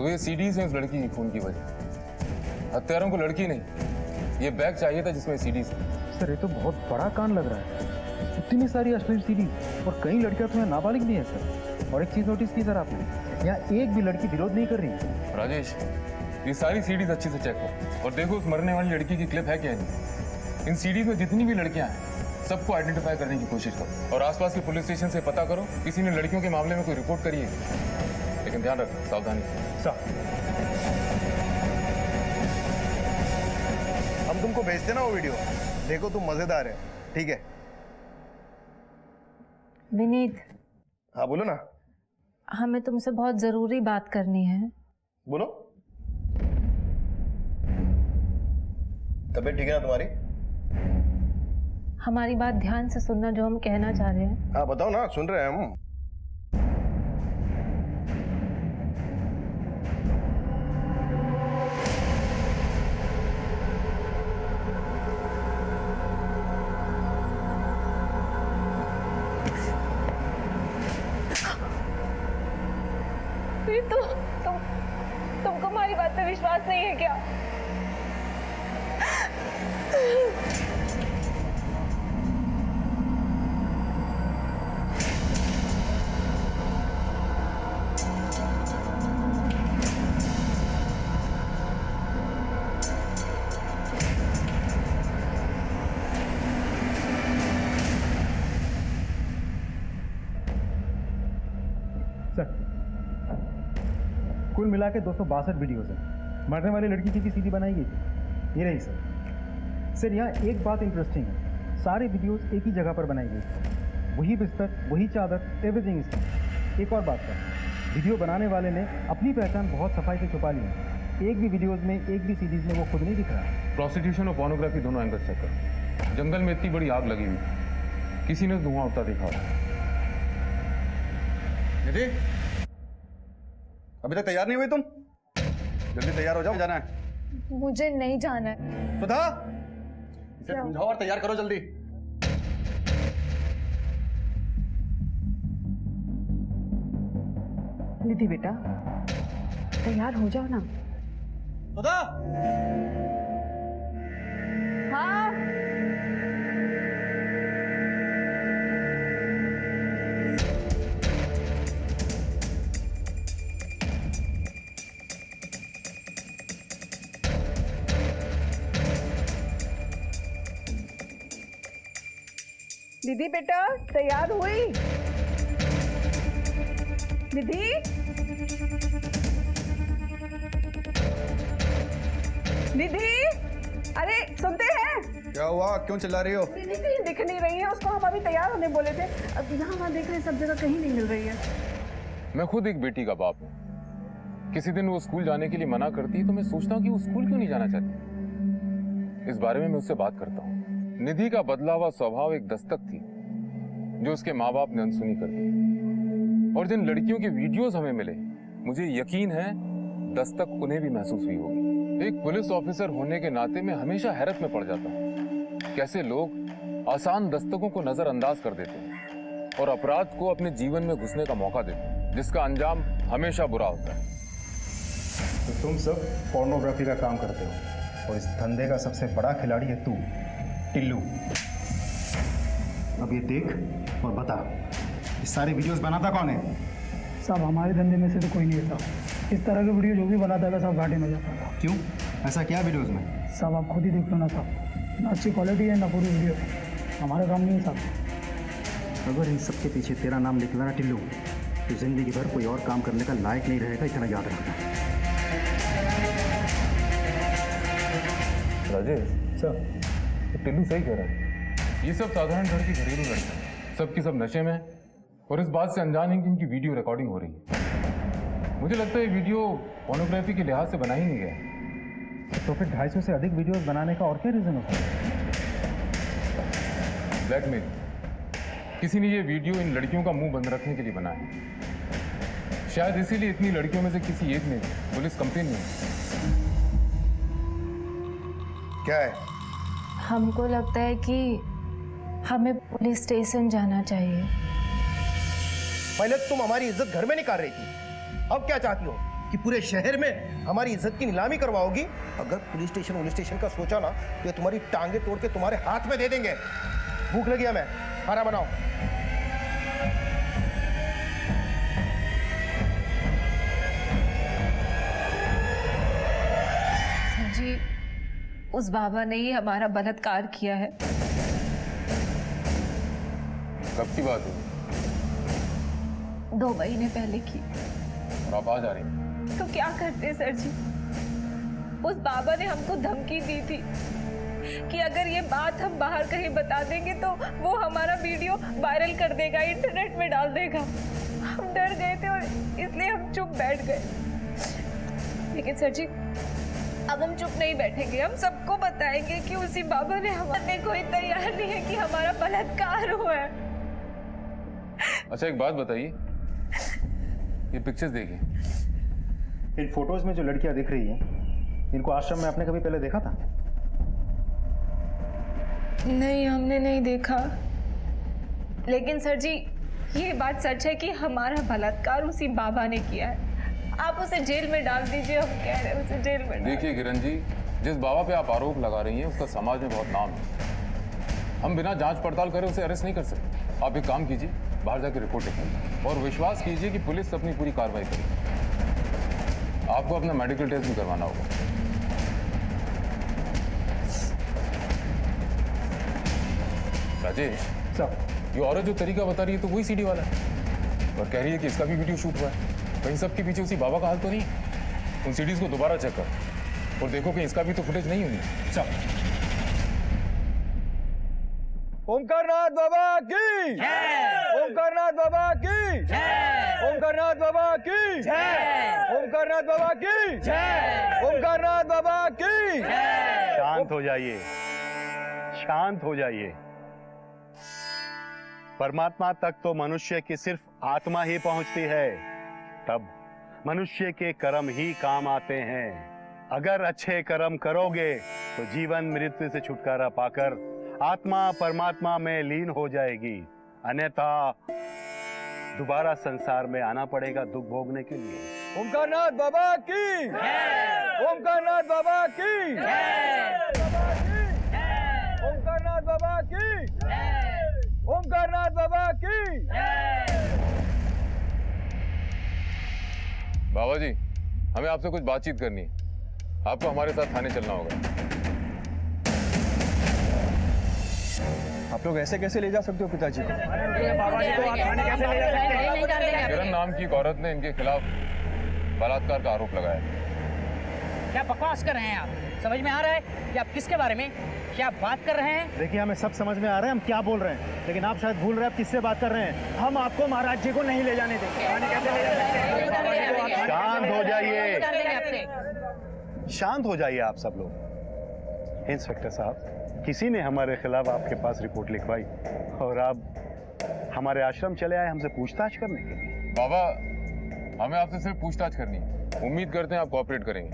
तो ये सीडीज है उस लड़की की खून की वजह। हत्यारों को लड़की नहीं, ये बैग चाहिए था जिसमें सीडीज थी। सर ये तो बहुत बड़ा कांड लग रहा है। इतनी सारी अश्लील सीडीज और कई लड़कियां तो नाबालिग भी है सर। और एक चीज नोटिस की सर आपने, यहाँ एक भी लड़की विरोध नहीं कर रही है। राजेश, ये सारी सीडीज अच्छे से चेक करो और देखो उस मरने वाली लड़की की क्लिप है क्या नहीं। इन सीडीज में जितनी भी लड़कियां हैं सबको आइडेंटिफाई करने की कोशिश करो और आसपास के पुलिस स्टेशन से पता करो किसी ने लड़कियों के मामले में कोई रिपोर्ट करी है। लेकिन ध्यान रखना, सावधानी से। हम तुमको भेजते ना वो वीडियो, देखो तुम मजेदार है। ठीक है विनीत। हाँ बोलो ना। हमें तुमसे बहुत जरूरी बात करनी है। बोलो। तबीयत ठीक है ना तुम्हारी? हमारी बात ध्यान से सुनना जो हम कहना चाह रहे हैं। हाँ बताओ ना, सुन रहे हैं हम। तुमको हमारी बात पे विश्वास नहीं है क्या? कुल मिला के 262 वीडियोस हैं। मरने वाली लड़की की सीडी बनाई गई थी, ये नहीं सर। सर यहाँ एक बात इंटरेस्टिंग है, सारे वीडियोस एक ही जगह पर बनाई गई थी। वही बिस्तर, वही चादर, एवरीथिंग इज। एक और बात सर, वीडियो बनाने वाले ने अपनी पहचान बहुत सफाई से छुपा ली है। एक भी वीडियोज में, एक भी सीरीज में वो खुद नहीं दिख रहा। प्रोस्टिट्यूशन और पोर्नोग्राफी दोनों एंगल चेक करो। जंगल में इतनी बड़ी आग लगी हुई, किसी ने धुआं उठता देखा होगा। निधि, अभी तक तैयार नहीं हुई तुम? जल्दी तैयार हो जाओ, जाना है। मुझे नहीं जाना है। सुधा, इसे समझाओ और तैयार करो जल्दी। निधि बेटा, तैयार हो जाओ ना। सुधा! हाँ। निधि बेटा, तैयार हुई? निधि, निधि, अरे सुनते हैं? क्या हुआ, क्यों चिल्ला रही हो? निधि कहीं दिख नहीं रही है। उसको हम अभी तैयार होने बोले थे, अब यहाँ वहाँ देख रहे हैं, सब जगह कहीं नहीं मिल रही है। मैं खुद एक बेटी का बाप हूँ। किसी दिन वो स्कूल जाने के लिए मना करती है तो मैं सोचता हूँ कि वो स्कूल क्यों नहीं जाना चाहती। इस बारे में मैं उससे बात करता हूँ। निधि का बदला हुआ स्वभाव एक दस्तक थी जो उसके माँ बाप ने अनसुनी कर दी। और जिन लड़कियों के वीडियोस हमें मिले, मुझे यकीन है दस्तक उन्हें भी महसूस हुई होगी। एक पुलिस ऑफिसर होने के नाते मैं हमेशा हैरत में पड़ जाता हूँ कैसे लोग आसान दस्तकों को नजरअंदाज कर देते हैं और अपराध को अपने जीवन में घुसने का मौका देते हैं, जिसका अंजाम हमेशा बुरा होता है। तो तुम सब पोर्नोग्राफी का काम करते हो और इस धंधे का सबसे बड़ा खिलाड़ी है तू, टिल्लू। अब ये देख और बता, ये सारे वीडियोस बनाता कौन है? साहब हमारे धंधे में से तो कोई नहीं था। इस तरह के वीडियो जो भी बनाता था सब घाटे में जाता था। क्यों, ऐसा क्या वीडियोस में? साहब आप खुद ही देख लो ना साहब, ना अच्छी क्वालिटी है ना पूरी वीडियो है। हमारा काम नहीं है साहब। अगर इन सब के पीछे तेरा नाम निकला ना टिल्लू, तो जिंदगी भर कोई और काम करने का लायक नहीं रहेगा, इतना याद रखना। राजेश सर, तो टिल्लू सही कह रहा है। ये सब साधारण घर की घरेलू लड़कियां हैं, सबकी सब नशे में और इस बात से अनजान है कि इनकी वीडियो रिकॉर्डिंग हो रही है। मुझे लगता है ये वीडियो पोर्नोग्राफी के लिहाज से बना ही नहीं गया। तो फिर 250 से अधिक वीडियोस बनाने का और क्या रीजन हो सकता है? ब्लैकमेल। किसी ने ये वीडियो इन लड़कियों का मुंह बंद रखने के लिए बनाया है। शायद इसीलिए इतनी लड़कियों में से किसी एक ने पुलिस कंप्लेन नहीं। क्या है? हमको लगता है कि हमें पुलिस स्टेशन जाना चाहिए। पहले तुम हमारी इज्जत घर में निकाल रही थी, अब क्या चाहती हो कि पूरे शहर में हमारी इज्जत की नीलामी करवाओगी? अगर पुलिस स्टेशन का सोचा ना तो ये तुम्हारी टांगे तोड़ के तुम्हारे हाथ में दे देंगे। भूख लगी हमें, खाना बनाओ। सर जी, उस बाबा ने ही हमारा बलात्कार किया है। कब की बात है? 2 महीने पहले की। और आप आ जा रही हैं? तो क्या करते सर जी? उस बाबा ने हमको धमकी दी थी कि अगर ये बात हम बाहर कहीं बता देंगे तो वो हमारा वीडियो वायरल कर देगा, इंटरनेट में डाल देगा। हम डर गए थे और इसलिए हम चुप बैठ गए। लेकिन सर जी, अब हम चुप नहीं बैठेंगे, हम सबको बताएंगे कि उसी बाबा ने हमारे कोई तैयार नहीं है कि हमारा बलात्कार हुआ है। अच्छा एक बात बताइए, ये पिक्चर्स देखिए। इन फोटोज में जो लड़कियां दिख रही हैं, इनको आश्रम में आपने कभी पहले देखा था? नहीं, हमने नहीं देखा। लेकिन सर जी, ये बात सच है कि हमारा बलात्कार उसी बाबा ने किया है। आप उसे जेल में डाल दीजिए, हम कह रहे हैं उसे जेल में डाल। देखिए किरण जी, जिस बाबा पे आप आरोप लगा रही हैं उसका समाज में बहुत नाम है। हम बिना जांच पड़ताल करे उसे अरेस्ट नहीं कर सकते। आप एक काम कीजिए, बाहर जाकर रिपोर्ट लिखिए और विश्वास कीजिए कि पुलिस अपनी पूरी कार्रवाई करेगी। आपको अपना मेडिकल टेस्ट भी करवाना होगा। राजेश सर, ये औरत जो तरीका बता रही है तो वही सीडी वाला है और कह रही है कि इसका भी वीडियो शूट हुआ है। कहीं सबके पीछे उसी बाबा का हाथ तो नहीं? उन सीडीज को दोबारा चेक कर और देखो कि इसका भी तो फुटेज नहीं हुई। सर, ओमकारनाथ बाबा की जय, ओमकारनाथ बाबा की जय, ओमकारनाथ बाबा की जय, ओमकारनाथ बाबा की जय, ओमकारनाथ बाबा की जय। शांत हो जाइए, शांत हो जाइए। परमात्मा तक तो मनुष्य की सिर्फ आत्मा ही पहुंचती है, तब मनुष्य के कर्म ही काम आते हैं। अगर अच्छे कर्म करोगे तो जीवन मृत्यु से छुटकारा पाकर आत्मा परमात्मा में लीन हो जाएगी, अन्यथा दोबारा संसार में आना पड़ेगा दुख भोगने के लिए। ओमकारनाथ बाबा की जय, ओमकारनाथ बाबा की जय, ओमकारनाथ बाबा की जय, ओमकारनाथ बाबा की जय। बाबा जी, हमें आपसे कुछ बातचीत करनी है। आपको हमारे साथ थाने चलना होगा। आप लोग ऐसे कैसे ले जा सकते हो पिताजी को? किरण नाम की एक औरत ने इनके खिलाफ बलात्कार का आरोप लगाया है। क्या बकवास कर रहे हैं आप? समझ में आ रहा है कि आप किसके बारे में क्या बात कर रहे हैं? देखिए, हमें सब समझ में आ रहा है हम क्या बोल रहे हैं, लेकिन आप शायद भूल रहे हैं आप किससे बात कर रहे हैं। हम आपको महाराज जी को नहीं ले जाने देंगे। शांत हो जाइए, शांत हो जाइए आप सब लोग। इंस्पेक्टर साहब, किसी ने हमारे खिलाफ आपके पास रिपोर्ट लिखवाई और आप हमारे आश्रम चले आए हमसे पूछताछ करने के लिए। बाबा, हमें आपसे सिर्फ पूछताछ करनी है। उम्मीद करते हैं आप कोऑपरेट करेंगे।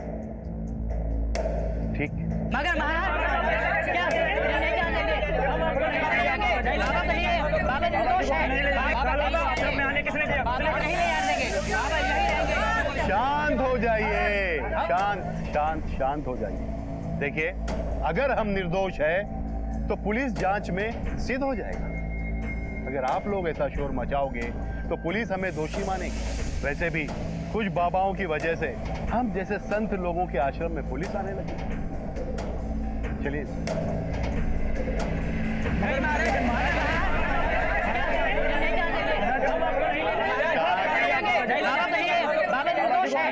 ठीक। मगर महाराज क्या नहीं जाने देंगे? बाबा तो ये बाबा निर्दोष है। बाबा आश्रम में आने किसने दिया? बाबा को नहीं ले आने देंगे। बाबा यही रहेंगे। शांत हो जाइए, शांत शांत शांत हो जाइए। देखिए, अगर हम निर्दोष हैं तो पुलिस जांच में सिद्ध हो जाएगा। अगर आप लोग ऐसा शोर मचाओगे तो पुलिस हमें दोषी मानेगी। वैसे भी कुछ बाबाओं की वजह से हम जैसे संत लोगों के आश्रम में पुलिस आने लगी। चलिए। बाबा निर्दोष है।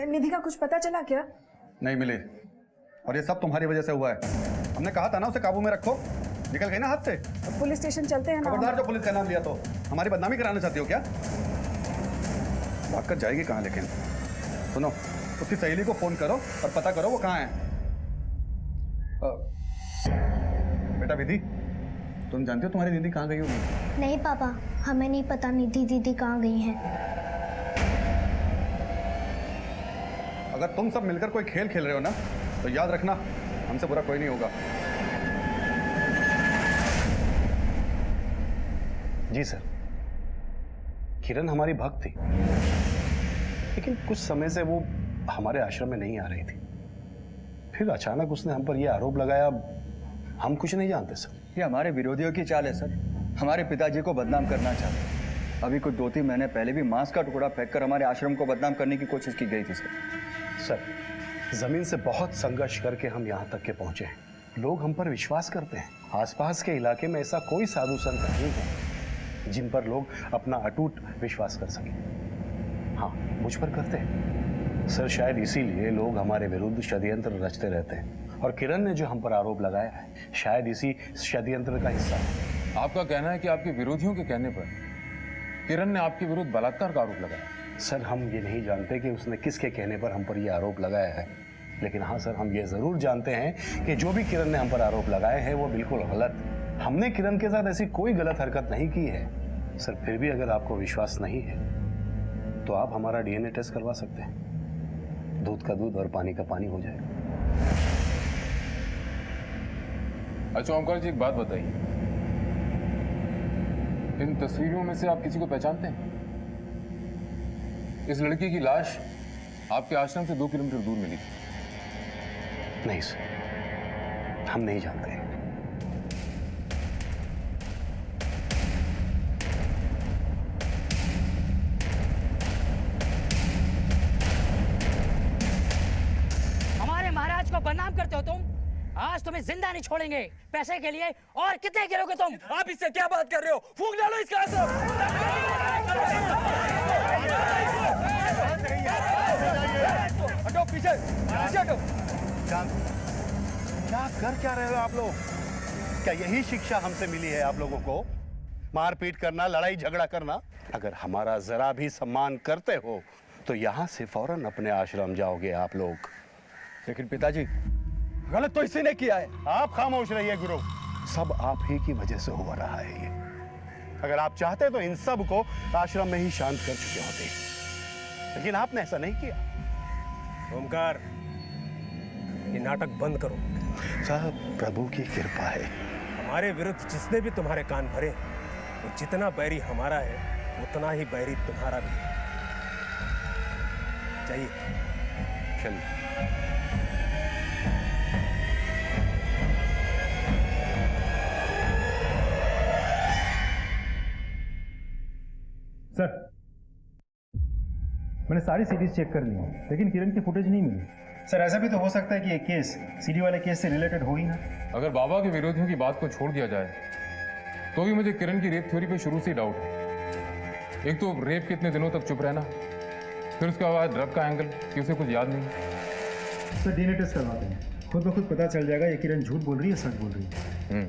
निधि का कुछ पता चला क्या? नहीं मिली, और ये सब तुम्हारी वजह से हुआ है। हमने कहा था ना उसे काबू में रखो, निकल गई ना हाथ से। पुलिस स्टेशन चलते हैं ना। खबरदार जो पुलिस का नाम लिया तो हमारी बदनामी कराना चाहती हो क्या? भागकर जाएगी कहाँ? लेकिन सुनो, उसकी सहेली को फोन करो और पता करो वो कहाँ है। बेटा विधि, तुम जानते हो तुम्हारी दीदी कहाँ गई होगी? नहीं पापा, हमें नहीं पता निधि दीदी कहाँ गई हैं। अगर तुम सब मिलकर कोई खेल खेल रहे हो ना, तो याद रखना हमसे बुरा कोई नहीं होगा। जी सर, किरण हमारी भक्त थी, लेकिन कुछ समय से वो हमारे आश्रम में नहीं आ रही थी। फिर अचानक उसने हम पर यह आरोप लगाया। हम कुछ नहीं जानते सर। ये हमारे विरोधियों की चाल है सर, हमारे पिताजी को बदनाम करना चाहते। अभी कुछ 2-3 महीने पहले भी मांस का टुकड़ा फेंककर हमारे आश्रम को बदनाम करने की कोशिश की गई थी सर। सर, जमीन से बहुत संघर्ष करके हम यहाँ तक के पहुंचे हैं। लोग हम पर विश्वास करते हैं। आसपास के इलाके में ऐसा कोई साधु संत नहीं है जिन पर लोग अपना अटूट विश्वास कर सकें। हाँ, मुझ पर करते हैं सर। शायद इसीलिए लोग हमारे विरुद्ध षड्यंत्र रचते रहते हैं, और किरण ने जो हम पर आरोप लगाया है, शायद इसी षड्यंत्र का हिस्सा है। आपका कहना है कि आपके विरोधियों के कहने पर किरण ने आपके विरुद्ध बलात्कार का आरोप लगाया? सर, हम ये नहीं जानते कि उसने किसके कहने पर हम पर यह आरोप लगाया है, लेकिन हाँ सर, हम ये जरूर जानते हैं कि जो भी किरण ने हम पर आरोप लगाए हैं वो बिल्कुल गलत। हमने किरण के साथ ऐसी कोई गलत हरकत नहीं की है सर। फिर भी अगर आपको विश्वास नहीं है तो आप हमारा डीएनए टेस्ट करवा सकते हैं। दूध का दूध और पानी का पानी हो जाएगा। अच्छा ओमकार जी, एक बात बताइए, इन तस्वीरों में से आप किसी को पहचानते हैं? इस लड़की की लाश आपके आश्रम से 2 किलोमीटर दूर मिली थी। नहीं सर, हम नहीं जानते। हमारे महाराज को बदनाम करते हो तुम। आज तुम्हें जिंदा नहीं छोड़ेंगे। पैसे के लिए और कितने गिरोगे तुम? आप इससे क्या बात कर रहे हो? फूंक डालो इसका आश्रम। हटो पीछे, पीछे हटो। क्या कर क्या रहे हो आप लोग? क्या यही शिक्षा हमसे मिली है आप लोगों को? मारपीट करना, लड़ाई झगड़ा करना? अगर हमारा जरा भी सम्मान करते हो तो यहाँ से फौरन अपने आश्रम जाओगे आप लोग। लेकिन पिताजी, गलत तो इसी ने किया है। आप खामोश रहिए गुरु, सब आप ही की वजह से हो रहा है ये। अगर आप चाहते तो इन सब को आश्रम में ही शांत कर चुके होते, लेकिन आपने ऐसा नहीं किया। ओमकार, ये नाटक बंद करो। साहब, प्रभु की कृपा है। हमारे विरुद्ध जिसने भी तुम्हारे कान भरे, वो जितना बैरी हमारा है उतना ही बैरी तुम्हारा भी है। चाहिए चलिए। सर, मैंने सारी सीडीज चेक कर ली हैं, लेकिन किरण की फुटेज नहीं मिली। सर, ऐसा भी तो हो सकता है कि ये केस सीडी वाले केस से रिलेटेड हो ही ना। अगर बाबा के विरोधियों की बात को छोड़ दिया जाए तो भी मुझे किरण की रेप थ्योरी पे शुरू से डाउट है। एक तो रेप के इतने दिनों तक चुप रहना, फिर उसके बाद ड्रग का एंगल कि उसे कुछ याद नहीं। सर, डीएनए टेस्ट करवाते हैं, खुद ब खुद पता चल जाएगा ये किरण झूठ बोल रही है सच बोल रही है।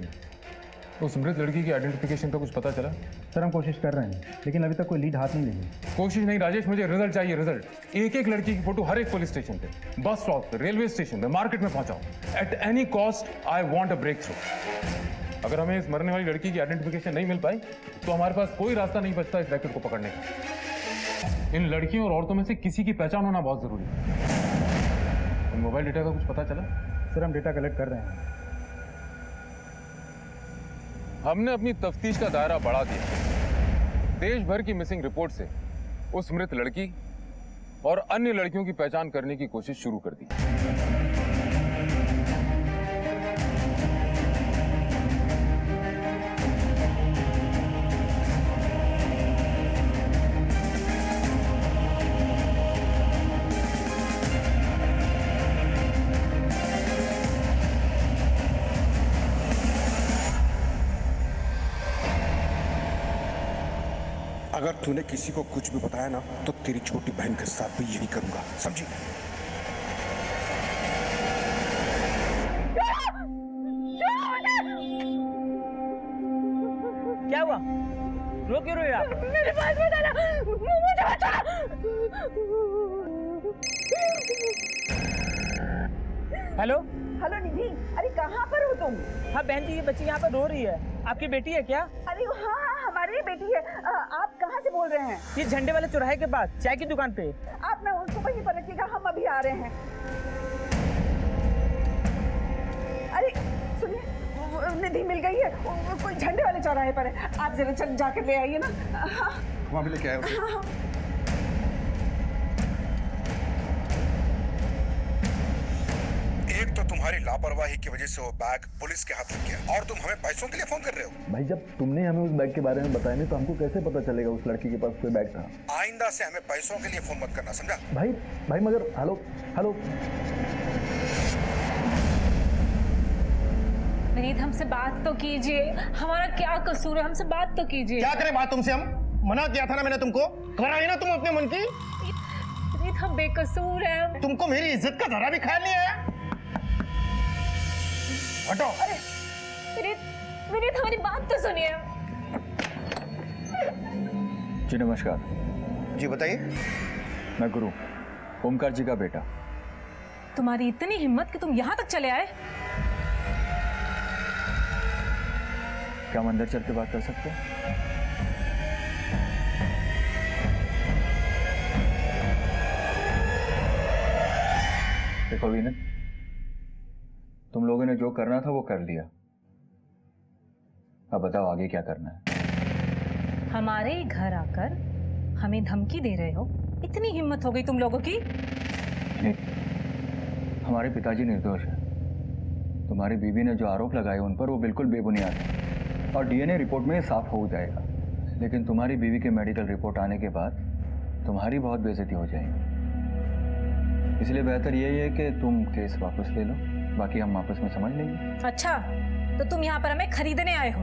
उस मृत लड़की की आइडेंटिफिकेशन का कुछ पता चला? सर, हम कोशिश कर रहे हैं, लेकिन अभी तक कोई लीड हाथ नहीं लगी। कोशिश नहीं राजेश, मुझे रिजल्ट चाहिए, रिजल्ट। एक एक लड़की की फोटो हर एक पुलिस स्टेशन पे, बस स्टॉप पे, रेलवे स्टेशन पे, मार्केट में पहुंचाओ। At any cost I want a breakthrough. अगर हमें इस मरने वाली लड़की की आइडेंटिफिकेशन नहीं मिल पाई तो हमारे पास कोई रास्ता नहीं बचता इस रैकेट को पकड़ने का। इन लड़कियों और औरतों में से किसी की पहचान होना बहुत जरूरी है। इन मोबाइल डेटा का कुछ पता चला? सर, हम डेटा कलेक्ट कर रहे हैं। हमने अपनी तफ्तीश का दायरा बढ़ा दिया। देश भर की मिसिंग रिपोर्ट से उस मृत लड़की और अन्य लड़कियों की पहचान करने की कोशिश शुरू कर दी। अगर तूने किसी को कुछ भी बताया ना तो तेरी छोटी बहन के साथ भी यही करूंगा, समझी? क्या हुआ? रो क्यों रहे हो आप? मेरे पास बताना, मुझे बता। हेलो हेलो निधि, अरे कहाँ पर हो तुम? हाँ बहन जी, ये बच्ची यहाँ पर रो रही है। आपकी बेटी है क्या? अरे हाँ हाँ, हमारी ही बेटी है। आप कहाँ से बोल रहे हैं? ये झंडे वाले चौराहे के पास चाय की दुकान पे। आप ना उसको वहीं पर रखिएगा, हम अभी आ रहे हैं। अरे सुनिए, निधि मिल गई है, कोई झंडे वाले चौराहे पर है। आप जरा चल जाकर ले आइए ना। हाँ वहाँ भी लेके आए उसे। हाँ। एक तो तुम्हारी लापरवाही की वजह से वो बैग पुलिस के हाथ लग गया और तुम हमें पैसों के लिए फोन कर रहे हो। भाई जब तुमने हमें उस बैग के बारे में बताया नहीं तो हमको कैसे पता चलेगा उस लड़की के पास कोई बैग था। आइंदा से हमें पैसों के लिए फोन मत करना, समझा? भाई मगर हेलो हेलो विनीत, हमसे बात तो कीजिए, हमारा क्या कसूर है, हमसे बात तो कीजिए। क्या करें बात तुमसे हम? मना किया था ना मैंने तुमको, कराई ना तुम अपने मन की। विनीत, हम बेकसूर हैं। तुमको मेरी इज्जत का जरा भी ख्याल नहीं आया? हटो। विनीत, हमारी बात तो सुनिए। जी नमस्कार। जी बताइए। मैं गुरु, ओमकार जी का बेटा। तुम्हारी इतनी हिम्मत कि तुम यहाँ तक चले आए? क्या हम अंदर चल के बात कर सकते हैं? देखो विनय, तुम लोगों ने जो करना था वो कर लिया। अब बताओ आगे क्या करना है? हमारे ही घर आकर हमें धमकी दे रहे हो? इतनी हिम्मत हो गई तुम लोगों की? नहीं, हमारे पिताजी निर्दोष हैं। तुम्हारी बीवी ने जो आरोप लगाए उन पर वो बिल्कुल बेबुनियाद है और डीएनए रिपोर्ट में साफ हो जाएगा। लेकिन तुम्हारी बीवी के मेडिकल रिपोर्ट आने के बाद तुम्हारी बहुत बेइज्जती हो जाएगी। इसलिए बेहतर यही है कि तुम केस वापस ले लो, बाकी हम आपस में समझ लेंगे। अच्छा, तो तुम यहाँ पर हमें खरीदने आए हो?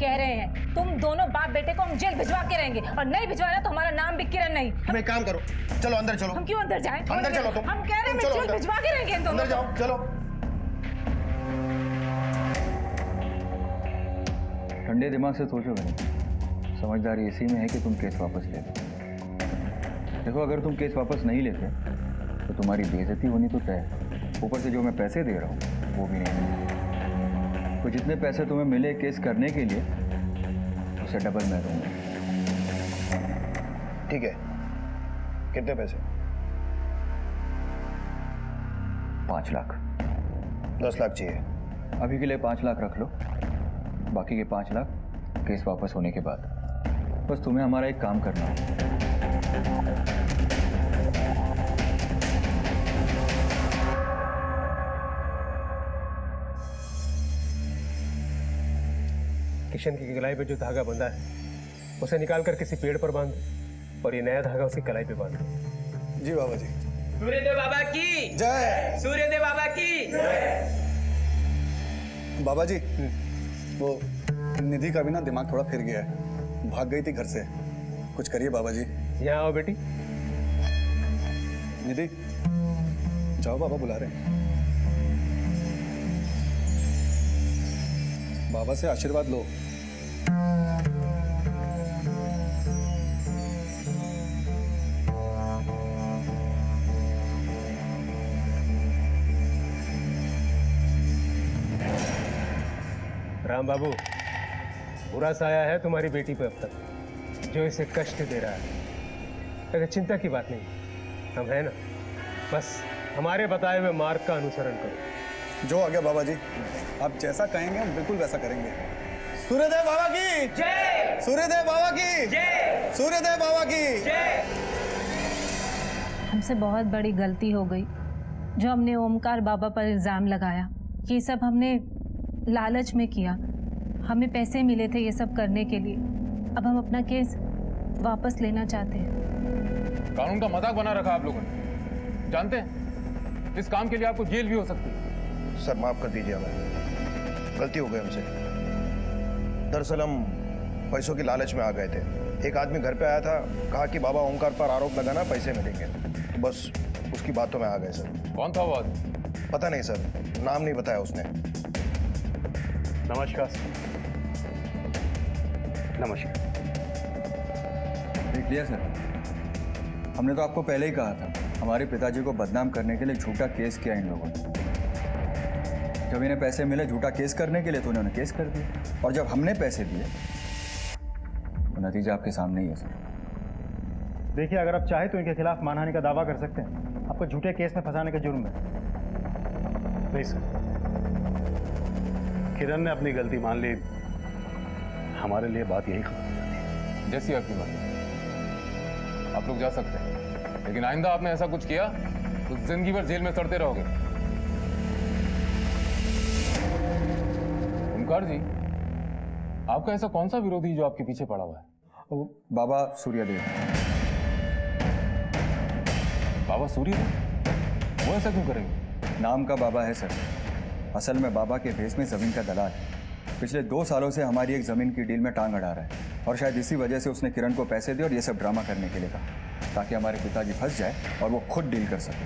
कह रहे हैं तुम दोनों बाप बेटे को हम जेल भिजवा के रहेंगे और नहीं भिजवाना तो हमारा नाम भी किरण नहीं। तुम एक काम करो, चलो अंदर चलो। हम क्यों अंदर जाएं? अंदर चलो तुम। हम कह रहे हैं जेल भिजवा के रहेंगे इन दोनों अंदर जाओ, चलो। ठंडे दिमाग से सोचो नहीं, समझदारी इसी में है कि तुम केस वापस ले लो। देखो अगर तुम केस वापस नहीं लेते तो तुम्हारी बेइज्जती होनी तो तय है, ऊपर से जो मैं पैसे दे रहा हूँ वो भी नहीं। तो जितने पैसे तुम्हें मिले केस करने के लिए उससे डबल मैं दूंगा। ठीक है, कितने पैसे? 5 लाख। 10 लाख चाहिए। अभी के लिए 5 लाख रख लो, बाकी के 5 लाख केस वापस होने के बाद। बस तुम्हें हमारा एक काम करना है। किशन की कलाई पे जो धागा बंधा है उसे निकाल कर किसी पेड़ पर बांध और ये नया धागा उसकी कलाई पे बांध। जी बाबा जी। सूर्यदेव बाबा की जय। सूर्यदेव बाबा की जय। बाबा जी, वो निधि का भी ना दिमाग थोड़ा फिर गया है, भाग गई थी घर से। कुछ करिए बाबा जी। यहाँ आओ बेटी। निधि जाओ, बाबा बुला रहे हैं। बाबा से आशीर्वाद लो। राम बाबू, बुरा साया है तुम्हारी बेटी पे अब तक, जो इसे कष्ट दे रहा है। अगर चिंता की बात नहीं, हम है ना, बस हमारे बताए हुए मार्ग का अनुसरण करो। जो आ गया बाबा जी, आप जैसा कहेंगे हम बिल्कुल वैसा करेंगे। सूर्यदेव बाबा की जय। सूर्यदेव बाबा की जय। सूर्यदेव बाबा की जय। हमसे बहुत बड़ी गलती हो गई जो हमने ओमकार बाबा पर इल्ज़ाम लगाया। ये सब हमने लालच में किया, हमें पैसे मिले थे ये सब करने के लिए। अब हम अपना केस वापस लेना चाहते हैं। कानून का मजाक बना रखा आप लोगों ने। जानते हैं इस काम के लिए आपको जेल भी हो सकती है। सर माफ कर दीजिए, हमें गलती हो गई हमसे। दरअसल हम पैसों की लालच में आ गए थे। एक आदमी घर पे आया था, कहा कि बाबा ओमकार पर आरोप लगाना, पैसे मिलेंगे। तो बस उसकी बातों में आ गए सर। कौन था वो आदमी? पता नहीं सर, नाम नहीं बताया उसने। नमस्कार सर। नमस्कार। देख लिया सर, हमने तो आपको पहले ही कहा था हमारे पिताजी को बदनाम करने के लिए झूठा केस किया इन लोगों ने। जब इन्हें पैसे मिले झूठा केस करने के लिए तो उन्होंने केस कर दिया, और जब हमने पैसे दिए तो नतीजा आपके सामने ही है सर। देखिए, अगर आप चाहे तो इनके खिलाफ मानहानि का दावा कर सकते हैं, आपको झूठे केस में फंसाने का जुर्म है। नहीं सर, किरण ने अपनी गलती मान ली, हमारे लिए बात यही खत्म हो जाती है। जैसी आपकी मर्जी, आप लोग जा सकते हैं, लेकिन आइंदा आपने ऐसा कुछ किया तो जिंदगी भर जेल में सड़ते रहोगे। ओमकार जी, आपका ऐसा कौन सा विरोधी जो आपके पीछे पड़ा हुआ है? बाबा सूर्यदेव। बाबा सूर्यदेव? वो ऐसा क्यों करेंगे? नाम का बाबा है सर, असल में बाबा के भेस में जमीन का दलाल है। पिछले 2 सालों से हमारी एक जमीन की डील में टांग अड़ा रहा है, और शायद इसी वजह से उसने किरण को पैसे दिए और ये सब ड्रामा करने के लिए कहा, ताकि हमारे पिताजी फंस जाए और वो खुद डील कर सके।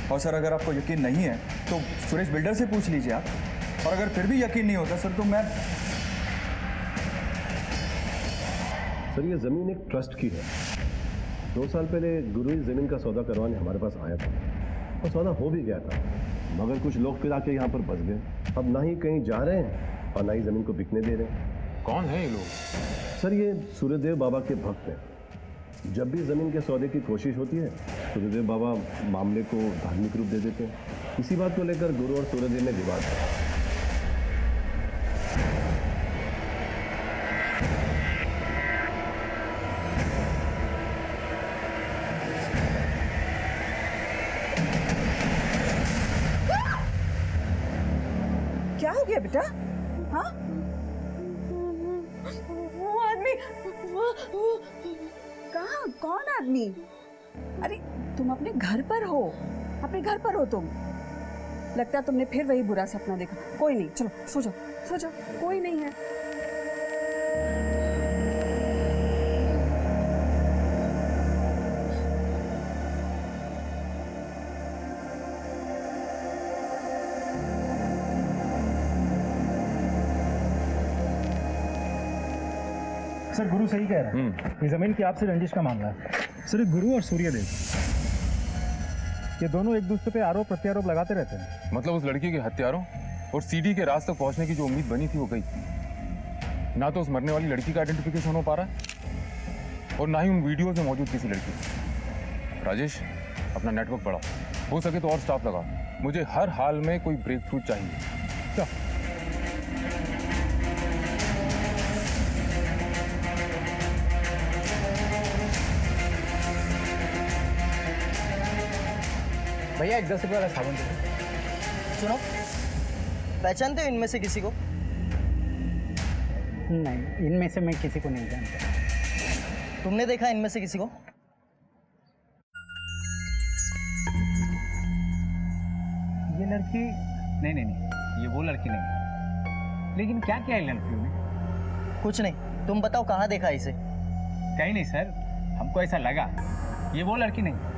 और सर, अगर आपको यकीन नहीं है तो सुरेश बिल्डर से पूछ लीजिए आप, और अगर फिर भी यकीन नहीं होता सर तो मैं। सर, ये जमीन एक ट्रस्ट की है। 2 साल पहले गुरु इस जमीन का सौदा करवाने हमारे पास आया था, और सौदा हो भी गया था, मगर कुछ लोग फिर आके यहाँ पर बस गए। अब ना ही कहीं जा रहे हैं और ना ही जमीन को बिकने दे रहे हैं। कौन है ये लोग? सर, ये सूर्यदेव बाबा के भक्त हैं। जब भी जमीन के सौदे की कोशिश होती है, सूर्यदेव बाबा मामले को धार्मिक रूप दे देते हैं। इसी बात को लेकर गुरु और सूर्यदेव में विवाद है। क्या हो गया बेटा? हाँ, वो आदमी कहाँ? कौन आदमी? अरे तुम अपने घर पर हो, अपने घर पर हो तुम। लगता है तुमने फिर वही बुरा सपना देखा। कोई नहीं, चलो सो जाओ, सो जाओ, कोई नहीं है। सर, गुरु सही कह रहे हैं, ये जमीन की आपसे रंजिश का मामला है। सर, ये गुरु और सूर्यदेव, ये दोनों एक दूसरे पे आरोप प्रत्यारोप लगाते रहते हैं। मतलब उस लड़की के हत्यारों और सीडी के राज तक पहुंचने की जो उम्मीद बनी थी वो गई। ना तो उस मरने वाली लड़की का आइडेंटिफिकेशन हो पा रहा है, और ना ही उन वीडियोज में मौजूद किसी लड़की। राजेश, अपना नेटवर्क बढ़ाओ, हो सके तो और स्टाफ लगाओ। मुझे हर हाल में कोई ब्रेक थ्रू चाहिए। भैया, एक 10 रुपये वाला साबुन दे। सुनो, पहचानते हो इनमें से किसी को? नहीं, इनमें से मैं किसी को नहीं जानता। तुमने देखा इनमें से किसी को? ये लड़की नहीं नहीं नहीं, ये वो लड़की नहीं। लेकिन क्या किया है लड़कियों ने? कुछ नहीं, तुम बताओ कहाँ देखा इसे? कहीं नहीं सर, हमको ऐसा लगा ये वो लड़की नहीं।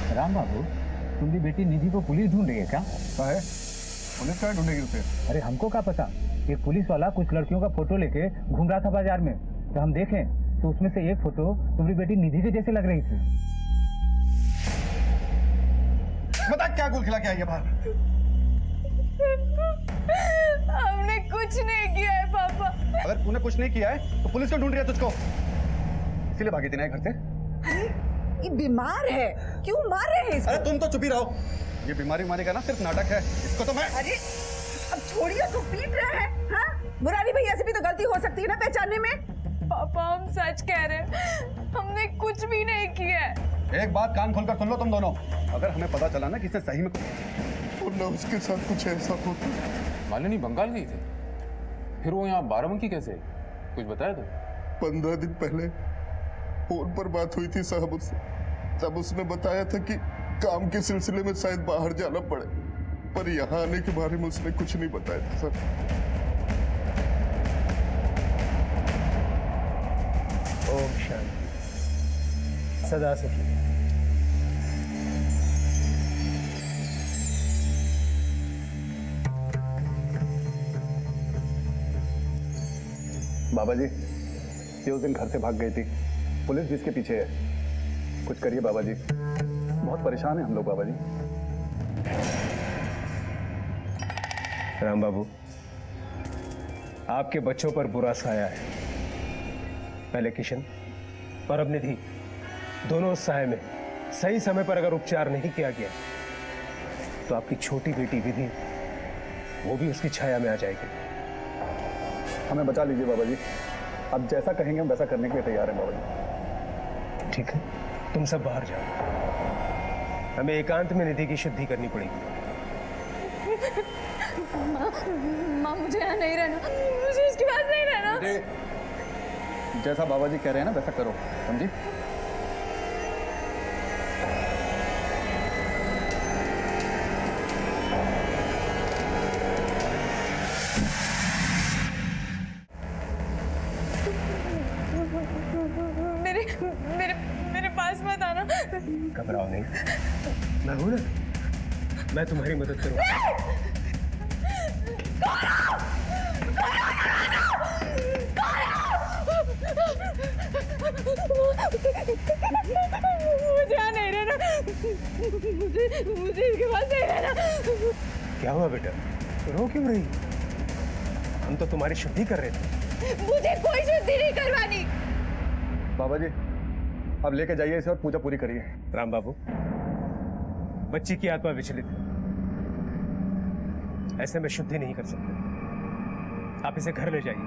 राम बाबू, तुम्हारी बेटी निधि को पुलिस ढूंढ रही है क्या? है पुलिस क्या ढूंढेगी उसे? अरे हमको क्या पता, एक पुलिस वाला कुछ लड़कियों का फोटो लेके घूम रहा था बाजार में, तो हम देखें तो उसमें से एक फोटो तुम्हारी बेटी निधि के जैसे लग रही थी। बता, क्या गुल खिला के आई है बाहर? हमने कुछ नहीं किया है पापा। अगर तूने कुछ नहीं किया है तो पुलिस क्यों ढूंढ रही है तुझको? इसीलिए भागी थी ना घर से? ये बीमार है, क्यों मार रहे हैं इसको? अरे तुम तो चुप ही रहो, ये बीमारी मारेगा ना सिर्फ नाटक है, इसको तो मैं। अरे अब छोड़िए, उसको पीट रहे हैं। हाँ, मुरारी भैया से भी तो गलती हो सकती है ना पहचानने में। पापा, हम सच कह रहे हैं, हमने कुछ भी नहीं किया है। एक बात कान खोलकर सुन लो तुम दोनों, अगर हमें पता चला ना कि इसे सही में ना उसके साथ कुछ ऐसा होता। मालिनी बंगाल गई थी, फिर वो यहाँ बाराबंकी कैसे? कुछ बताया तो? 15 दिन पहले फोन पर बात हुई थी साहब उससे, तब उसने बताया था कि काम के सिलसिले में शायद बाहर जाना पड़े, पर यहाँ आने के बारे में उसने कुछ नहीं बताया था सर। ओम शांति, सदा सुखी। बाबा जी, ये उस दिन घर से भाग गई थी, पुलिस भी इसके पीछे है। कुछ करिए बाबा जी, बहुत परेशान है हम लोग बाबा जी। राम बाबू, आपके बच्चों पर बुरा साया है। पहले किशन और अब निधि, दोनों उस साये में सही समय पर अगर उपचार नहीं किया गया तो आपकी छोटी बेटी विधि वो भी उसकी छाया में आ जाएगी। हमें बचा लीजिए बाबा जी, आप जैसा कहेंगे हम वैसा करने के लिए तैयार हैं बाबा जी। ठीक है, तुम सब बाहर जाओ, हमें एकांत में निधि की शुद्धि करनी पड़ेगी। माँ मुझे यहाँ नहीं रहना, मुझे इसके पास नहीं रहना। जैसा बाबा जी कह रहे हैं ना वैसा करो, समझी? मेरे मेरे मेरे पास मत आना। घबराओ नहीं, मैं हूं ना, मैं तुम्हारी मदद करूंगा। मुझे यहाँ नहीं रहना, मुझे इसके पास नहीं रहना। क्या हुआ बेटा, रो क्यों रही? हम तो तुम्हारी शुद्धि कर रहे थे। मुझे कोई शुद्धि नहीं करवानी। बाबा जी, अब लेके जाइए इसे और पूजा पूरी करिए। राम बाबू, बच्ची की आत्मा विचलित है, ऐसे में शुद्धि नहीं कर सकते। आप इसे घर ले जाइए,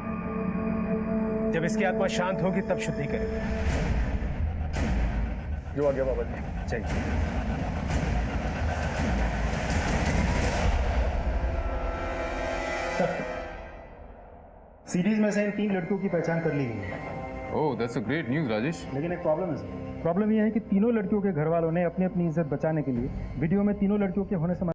जब इसकी आत्मा शांत होगी तब शुद्धि करेंगे। जो आ गया बाबा जी। चाहिए सीरीज में से इन 3 लड़कियों की पहचान कर ली गई है। Oh that's a great news Rajesh. लेकिन एक प्रॉब्लम है सर। प्रॉब्लम यह है कि तीनों लड़कियों के घर वालों ने अपनी अपनी इज्जत बचाने के लिए वीडियो में तीनों लड़कियों के होने से